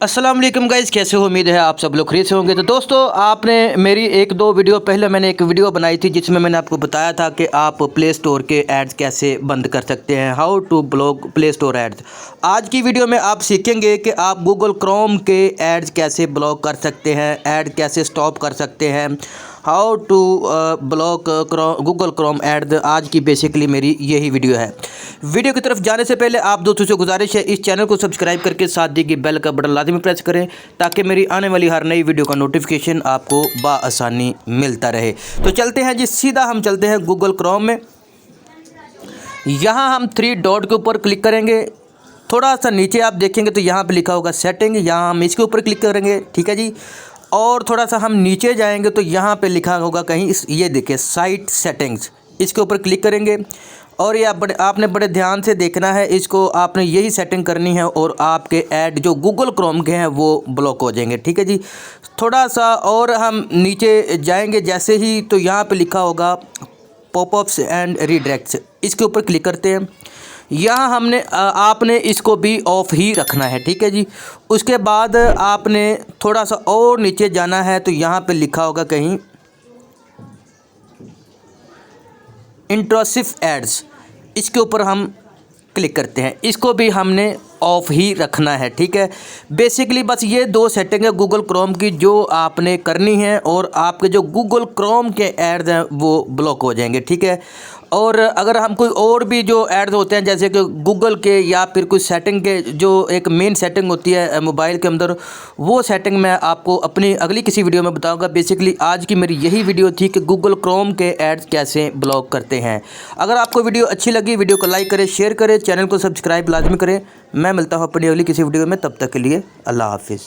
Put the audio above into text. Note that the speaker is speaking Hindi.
अस्सलाम वालेकुम गाइज़, कैसे हो? उम्मीद है आप सब लोग खरीद से होंगे। तो दोस्तों, आपने मेरी एक दो वीडियो पहले मैंने एक वीडियो बनाई थी जिसमें मैंने आपको बताया था कि आप प्ले स्टोर के एड्स कैसे बंद कर सकते हैं, how to block Play Store ads. आज की वीडियो में आप सीखेंगे कि आप गूगल क्रोम के एड्स कैसे ब्लॉक कर सकते हैं, ऐड कैसे स्टॉप कर सकते हैं, how to block Google Chrome ad. आज की बेसिकली मेरी यही वीडियो है। वीडियो की तरफ जाने से पहले आप दोस्तों से गुजारिश है, इस चैनल को सब्सक्राइब करके साथ दी गई बेल का बटन लाजमी प्रेस करें ताकि मेरी आने वाली हर नई वीडियो का नोटिफिकेशन आपको बाआसानी मिलता रहे। तो चलते हैं जी, सीधा हम चलते हैं गूगल क्रोम में। यहाँ हम 3 डॉट के ऊपर क्लिक करेंगे। थोड़ा सा नीचे आप देखेंगे तो यहाँ पे लिखा होगा सेटिंग, यहाँ हम इसके ऊपर क्लिक करेंगे, ठीक है जी। और थोड़ा सा हम नीचे जाएंगे तो यहाँ पे लिखा होगा कहीं ये देखिए साइट सेटिंग्स, इसके ऊपर क्लिक करेंगे। और ये आपने बड़े ध्यान से देखना है, इसको आपने यही सेटिंग करनी है और आपके ऐड जो गूगल क्रोम के हैं वो ब्लॉक हो जाएंगे, ठीक है जी। थोड़ा सा और हम नीचे जाएंगे जैसे ही तो यहाँ पे लिखा होगा पॉपअप्स एंड रीडायरेक्ट्स, इसके ऊपर क्लिक करते हैं। यहाँ आपने इसको भी ऑफ ही रखना है, ठीक है जी। उसके बाद आपने थोड़ा सा और नीचे जाना है तो यहाँ पे लिखा होगा कहीं इंट्रूसिव एड्स, इसके ऊपर हम क्लिक करते हैं। इसको भी हमने ऑफ ही रखना है, ठीक है। बेसिकली बस ये 2 सेटिंग है गूगल क्रोम की जो आपने करनी है और आपके जो गूगल क्रोम के एड्स हैं वो ब्लॉक हो जाएंगे, ठीक है। और अगर हम कोई और भी जो एड्स होते हैं जैसे कि गूगल के या फिर कुछ सेटिंग के जो एक मेन सेटिंग होती है मोबाइल के अंदर, वो सेटिंग मैं आपको अपनी अगली किसी वीडियो में बताऊंगा। बेसिकली आज की मेरी यही वीडियो थी कि गूगल क्रोम के एड्स कैसे ब्लॉक करते हैं। अगर आपको वीडियो अच्छी लगी, वीडियो को लाइक करें, शेयर करें, चैनल को सब्सक्राइब लाजमी करें। मैं मिलता हूँ अपनी अगली किसी वीडियो में, तब तक के लिए अल्लाह हाफिज़।